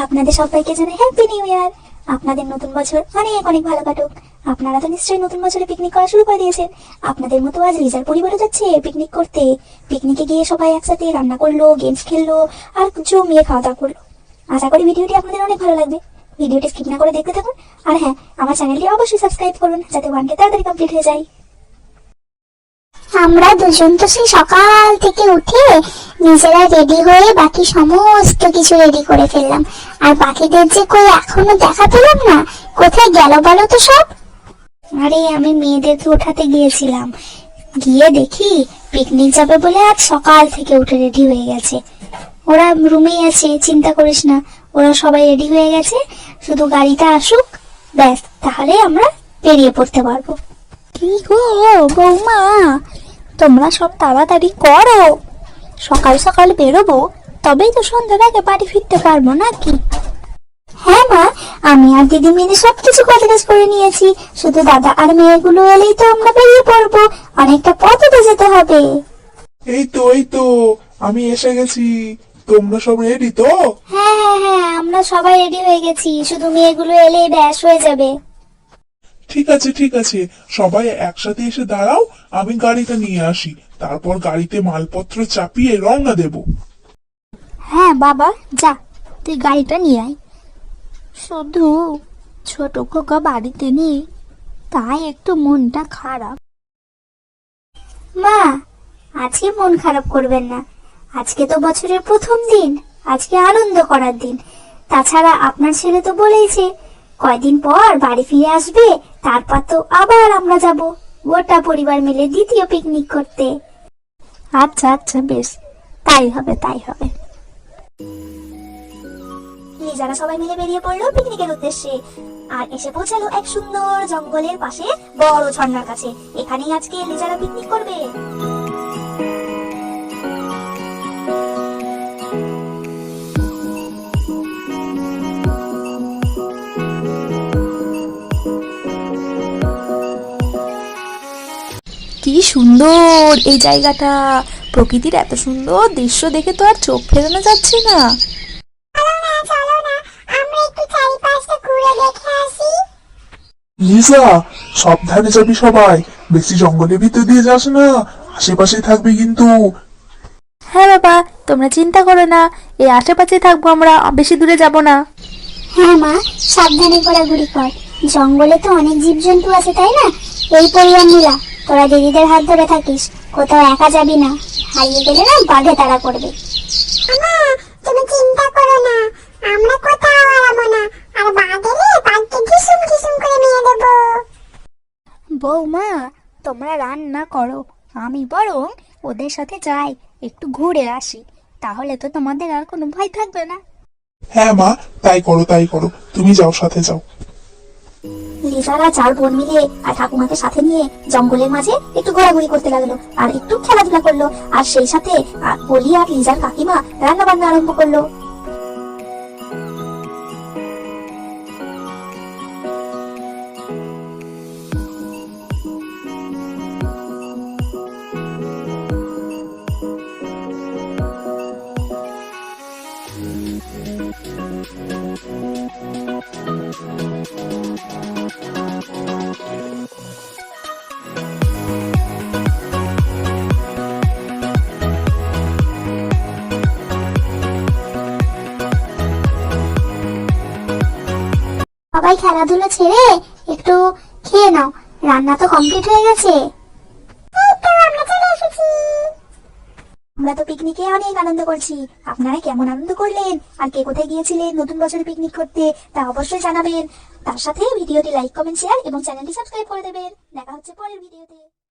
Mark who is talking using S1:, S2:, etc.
S1: আপনাদের সবাইকে জানাই হ্যাপি নিউ ইয়ার। আপনাদের নতুন বছর অনেক অনেক ভালো কাটুক। আপনারা তো নিশ্চয়ই নতুন বছরে পিকনিক করা শুরু করে দিয়েছেন। আপনাদের মতো আজ লিজার পরিবারও যাচ্ছে পিকনিক করতে। পিকনিকে গিয়ে সবাই একসাথে রান্না করলো, গেমস খেললো আর জমিয়ে খাওয়া দাওয়া করলো। আশা করি ভিডিওটি আপনাদের অনেক ভালো লাগবে। ভিডিওটি স্কিপ না করে দেখতে থাকুন। আর হ্যাঁ, আমার চ্যানেলটি অবশ্যই সাবস্ক্রাইব করুন যাতে 1K তাড়াতাড়ি কমপ্লিট হয়ে যায়।
S2: আমরা দুজন তো সেই সকাল থেকে উঠে নিজেরা রেডি হয়ে বাকি সমস্ত কিছু রেডি করে ফেললাম। আর বাকিদের যে কই এখনো দেখা পেলাম না, কোথায় গেল বলো তো সব?
S1: আরে আমি মেয়েদেরকে ওঠাতে গিয়েছিলাম, গিয়ে দেখি পিকনিক যাবে বলে আজ সকাল থেকে উঠে রেডি হয়ে গেছে। ওরা রুমেই আছে, চিন্তা করিস না, ওরা সবাই রেডি হয়ে গেছে। শুধু গাড়িটা আসুক, ব্যাস, তাহলে আমরা বেরিয়ে পড়তে পারবো।
S3: কি গো বৌমা, তোমরা সব তাড়াতাড়ি করো, সকাল সকাল বেরোবো, তবেই তো সন্ধ্যার আগে বাড়ি ফিরতে পারবো নাকি?
S1: হ্যাঁ মা, আমি আর দিদি মিলে সবকিছু কাজ করে নিয়েছি। শুধু দাদা আর মেয়েগুলো এলেই তো আমরা বেরিয়ে পড়বো। অনেকটা পথ হেঁটে যেতে হবে।
S4: এই তো আমি এসে গেছি। তোমরা সব রেডি তো?
S1: হ্যাঁ হ্যাঁ হ্যাঁ, আমরা সবাই রেডি হয়ে গেছি, শুধু মেয়েগুলো এলেই ব্যাস হয়ে যাবে।
S4: ঠিক আছে, সবাই একসাথে এসে দাঁড়াও, আমি গাড়িটা নিয়ে আসি, তারপর গাড়িতে মালপত্র চাপিয়ে রওনা দেব।
S3: হ্যাঁ বাবা, যা তুই গাড়িটা নিয়ে আয়। শুধু ছোট খোকা বাড়িতে নেই, তাই একটু মনটা খারাপ।
S1: মা, আজকে মন খারাপ করবেন না। আজকে তো বছরের প্রথম দিন, আজকে আনন্দ করার দিন। তাছাড়া আপনার ছেলে তো বলেইছে কয়দিন পর বাড়ি ফিরে আসবে, তারপর তো আবার আমরা যাব গোটা পরিবার মিলে দ্বিতীয় পিকনিক করতে।
S3: আচ্ছা আচ্ছা, বেশ, তাই হবে।
S1: লিজারা সবাই মিলে বেরিয়ে পড়লো পিকনিকের উদ্দেশ্যে, আর এসে পৌঁছালো এক সুন্দর জঙ্গলের পাশে বড় ঝর্ণার কাছে। এখানেই আজকে লিজারা পিকনিক করবে।
S3: কি সুন্দর এই জায়গাটা, প্রকৃতির এত সুন্দর দৃশ্য দেখে তো আর চোখ ফেরানো যাচ্ছে না।
S4: লিজা, সাবধানে যাবি সবাই, বেশি জঙ্গলের ভিতর দিয়ে যাস না, আশেপাশে থাকবি কিন্তু।
S3: হ্যাঁ বাবা, তোমরা চিন্তা করো না, এই আশেপাশে থাকবো আমরা, বেশি দূরে যাব না।
S2: হ্যাঁ মা, সাবধানে ঘোরাঘুরি কর। জঙ্গলে তো অনেক জীবজন্তু আছে, তাই না? এই পরিবার মিলা তোরা দিদিদের হাত ধরে থাকিস, কোথাও একা যাবি না। হারিয়ে গেলে না বাঘে তাড়া করবে। তুমি চিন্তা করো না, আমরা কোথাও হারাবো না। আর বাঘ এলে বাঘকে ঘিসুম ঘিসুম করে মেরে দেবো।
S3: বৌমা, তোমরা রান্না করো, আমি বরং ওদের সাথে যাই, একটু ঘুরে আসি, তাহলে তো তোমাদের আর কোনো ভয় থাকবে না।
S4: হ্যাঁ মা, তাই করো, তুমি যাও, সাথে যাও।
S1: লিজারা 4 বোন মিলে আর ঠাকুমাকে সাথে নিয়ে জঙ্গলের মাঝে একটু ঘোরাঘুরি করতে লাগলো আর একটু খেলাধুলা করলো। আর সেই সাথে অলি আর লিজার কাকিমা রান্না বান্না আরম্ভ করলো।
S2: সবাই খেলাধুলা ছেড়ে একটু খেয়ে নাও, রান্না তো কমপ্লিট হয়ে গেছে।
S1: আমরা তো পিকনিকে অনেক আনন্দ করছি। আপনারা কেমন আনন্দ করলেন আর কে কোথায় গিয়েছিলেন নতুন বছরে পিকনিক করতে তা অবশ্যই জানাবেন। তার সাথে ভিডিওটি লাইক, কমেন্ট, শেয়ার এবং চ্যানেলটি সাবস্ক্রাইব করে দেবেন। দেখা হচ্ছে পরের ভিডিওতে।